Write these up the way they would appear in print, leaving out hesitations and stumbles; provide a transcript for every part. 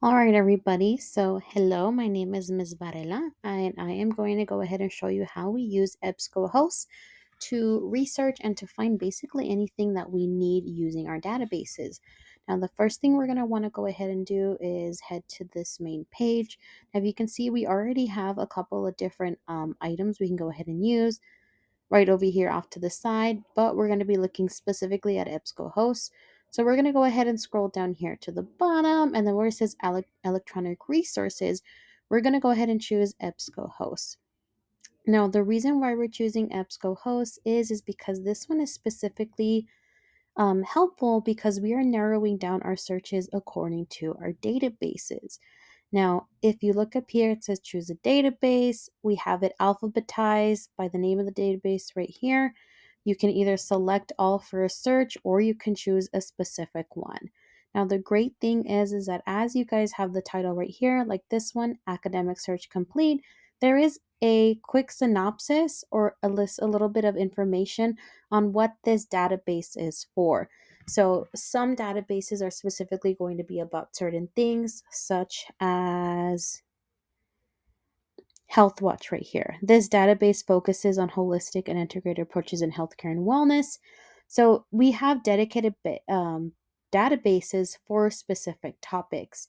All right, everybody. So, hello, my name is Ms. Varela, and I am going to go ahead and show you how we use EBSCO hosts to research and to find basically anything that we need using our databases. Now, the first thing we're going to want to go ahead and do is head to this main page. Now, if you can see, we already have a couple of different items we can go ahead and use right over here off to the side, but we're going to be looking specifically at EBSCO hosts. So we're going to go ahead and scroll down here to the bottom, and then where it says electronic resources, we're going to go ahead and choose EBSCO hosts. Now, the reason why we're choosing EBSCO hosts is because this one is specifically helpful because we are narrowing down our searches according to our databases. Now, if you look up here, it says choose a database. We have it alphabetized by the name of the database right here. You can either select all for a search or you can choose a specific one. Now, the great thing is that as you guys have the title right here, like this one, Academic Search Complete, there is a quick synopsis or a little bit of information on what this database is for. So, some databases are specifically going to be about certain things, such as Health Watch right here. This database focuses on holistic and integrated approaches in healthcare and wellness. So, we have dedicated databases for specific topics.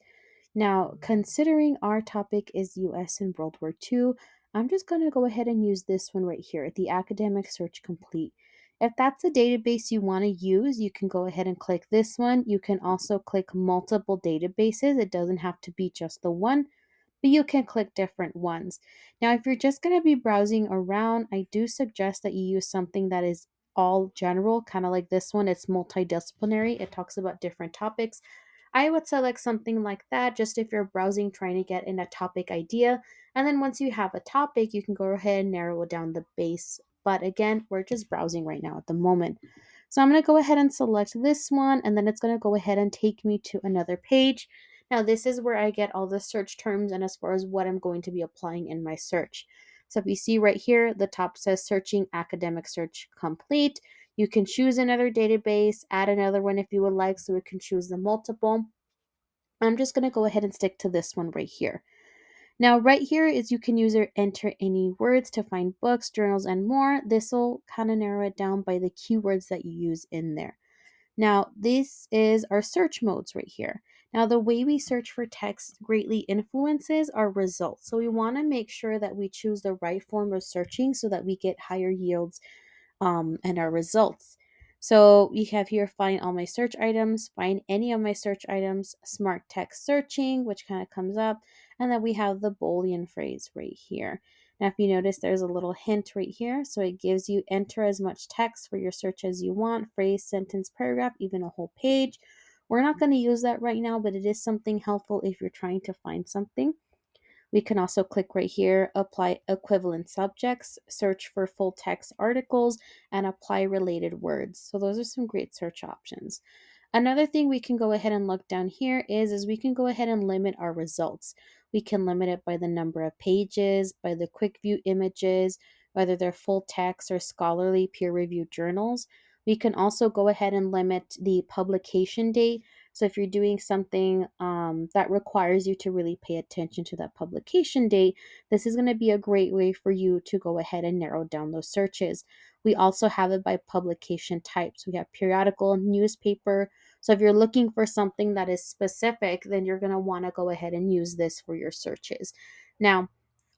Now, considering our topic is US and World War II, I'm just going to go ahead and use this one right here, the Academic Search Complete. If that's a database you want to use, you can go ahead and click this one. You can also click multiple databases. It doesn't have to be just the one, but you can click different ones. Now, if you're just going to be browsing around, I do suggest that you use something that is all general, kind of like this one. It's multidisciplinary, it talks about different topics. I would select something like that just if you're browsing trying to get in a topic idea. And then once you have a topic, you can go ahead and narrow down the base. But again, we're just browsing right now at the moment. So I'm going to go ahead and select this one, and then it's going to go ahead and take me to another page. Now, this is where I get all the search terms and as far as what I'm going to be applying in my search. So if you see right here, the top says searching academic search complete. You can choose another database, add another one if you would like, so we can choose the multiple. I'm just going to go ahead and stick to this one right here. Now, right here is you can use or enter any words to find books, journals, and more. This will kind of narrow it down by the keywords that you use in there. Now, this is our search modes right here. Now, the way we search for text greatly influences our results. So we want to make sure that we choose the right form of searching so that we get higher yields and our results. So we have here find all my search items, find any of my search items, smart text searching, which kind of comes up, and then we have the Boolean phrase right here. Now, if you notice, there's a little hint right here. So it gives you enter as much text for your search as you want, phrase, sentence, paragraph, even a whole page. We're not going to use that right now, but it is something helpful if you're trying to find something. We can also click right here, apply equivalent subjects, search for full text articles, and apply related words. So those are some great search options. Another thing we can go ahead and look down here is we can go ahead and limit our results. We can limit it by the number of pages, by the quick view images, whether they're full text or scholarly peer-reviewed journals. We can also go ahead and limit the publication date. So if you're doing something that requires you to really pay attention to that publication date, this is going to be a great way for you to go ahead and narrow down those searches. We also have it by publication types. We have periodical, newspaper. So if you're looking for something that is specific, then you're going to want to go ahead and use this for your searches. Now,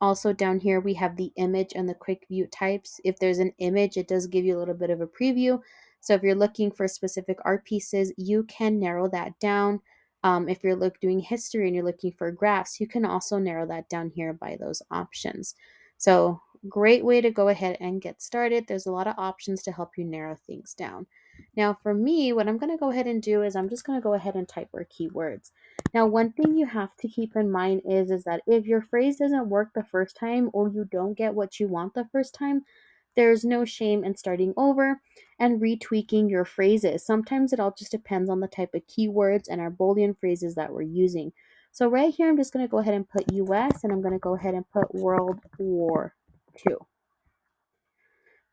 also down here, we have the image and the quick view types. If there's an image, it does give you a little bit of a preview. So if you're looking for specific art pieces, you can narrow that down. If you're doing history and you're looking for graphs, you can also narrow that down here by those options. So great way to go ahead and get started. There's a lot of options to help you narrow things down. Now for me, what I'm going to go ahead and do is I'm just going to go ahead and type our keywords. Now, one thing you have to keep in mind is that if your phrase doesn't work the first time or you don't get what you want the first time, there's no shame in starting over and retweaking your phrases. Sometimes it all just depends on the type of keywords and our Boolean phrases that we're using. So right here, I'm just going to go ahead and put US and I'm going to go ahead and put World War II.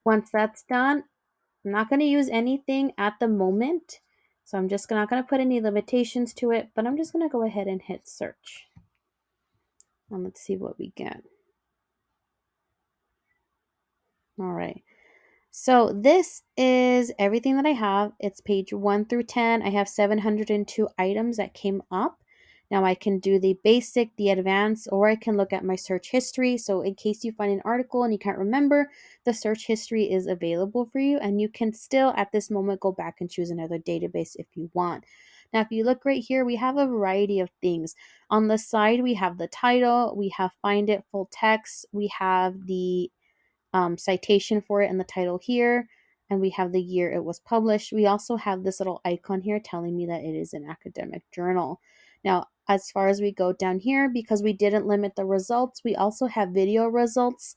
Once that's done, I'm not going to use anything at the moment. So I'm just not going to put any limitations to it, but I'm just going to go ahead and hit search. And let's see what we get. All right. So this is everything that I have. It's page 1 through 10. I have 702 items that came up. Now I can do the basic, the advanced, or I can look at my search history. So in case you find an article and you can't remember, the search history is available for you, and you can still at this moment go back and choose another database if you want. Now, if you look right here, we have a variety of things. On the side, we have the title, we have find it full text, we have the citation for it and the title here, and we have the year it was published. We also have this little icon here telling me that it is an academic journal. Now, as far as we go down here, because we didn't limit the results, we also have video results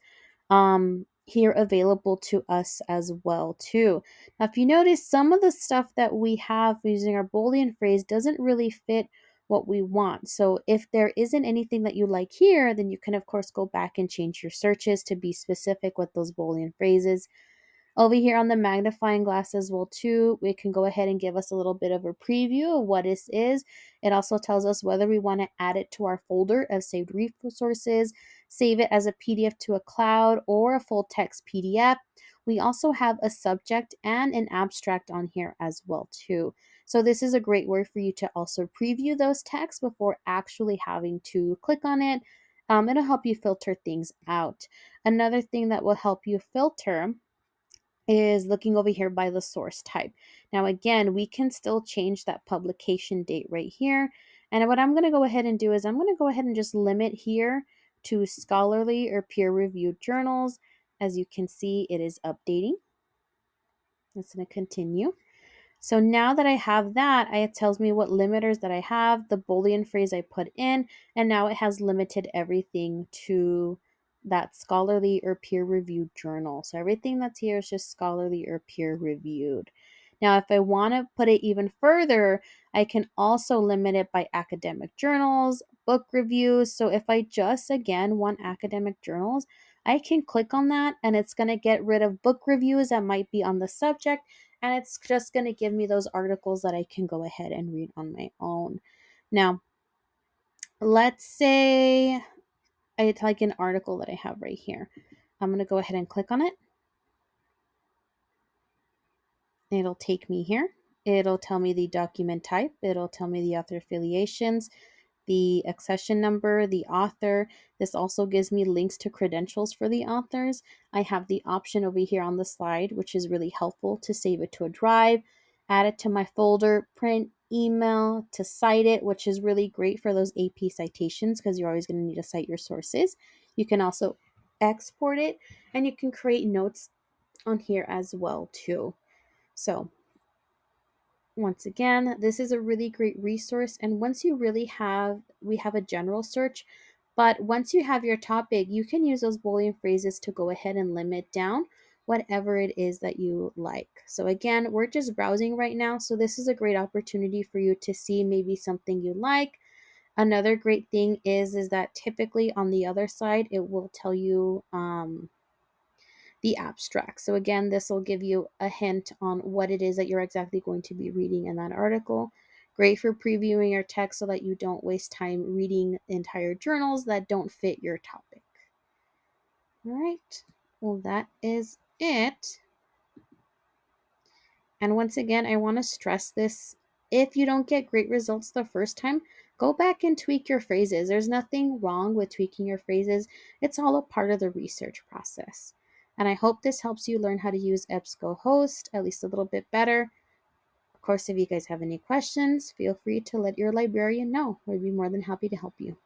here available to us as well too. Now, if you notice, some of the stuff that we have using our Boolean phrase doesn't really fit what we want. So if there isn't anything that you like here, then you can of course go back and change your searches to be specific with those Boolean phrases. Over here on the magnifying glass as well too, we can go ahead and give us a little bit of a preview of what this is. It also tells us whether we want to add it to our folder of saved resources, save it as a PDF to a cloud, or a full text PDF. We also have a subject and an abstract on here as well too. So this is a great way for you to also preview those texts before actually having to click on it. It'll help you filter things out. Another thing that will help you filter is looking over here by the source type. Now, again, we can still change that publication date right here. And what I'm going to go ahead and do is I'm going to go ahead and just limit here to scholarly or peer-reviewed journals. As you can see, it is updating. It's going to continue. So now that I have that, it tells me what limiters that I have, the Boolean phrase I put in, and now it has limited everything to that scholarly or peer-reviewed journal. So everything that's here is just scholarly or peer-reviewed. Now, if I want to put it even further, I can also limit it by academic journals, book reviews. So if I just, again, want academic journals, I can click on that and it's going to get rid of book reviews that might be on the subject, and it's just going to give me those articles that I can go ahead and read on my own. Now, let's say it's like an article that I have right here. I'm going to go ahead and click on it. It'll take me here. It'll tell me the document type. It'll tell me the author affiliations, the accession number, the author. This also gives me links to credentials for the authors. I have the option over here on the slide, which is really helpful, to save it to a drive, add it to my folder, print, email, to cite it, which is really great for those AP citations because you're always going to need to cite your sources. You can also export it, and you can create notes on here as well too. So once again, this is a really great resource. And once you really we have a general search, but once you have your topic, you can use those Boolean phrases to go ahead and limit down whatever it is that you like. So again, we're just browsing right now. So this is a great opportunity for you to see maybe something you like. Another great thing is that typically on the other side, it will tell you, the abstract. So again, this will give you a hint on what it is that you're exactly going to be reading in that article. Great for previewing your text so that you don't waste time reading entire journals that don't fit your topic. All right, well, that is it. And once again, I want to stress this. If you don't get great results the first time, go back and tweak your phrases. There's nothing wrong with tweaking your phrases. It's all a part of the research process. And I hope this helps you learn how to use EBSCO Host at least a little bit better. Of course, if you guys have any questions, feel free to let your librarian know. We'd be more than happy to help you.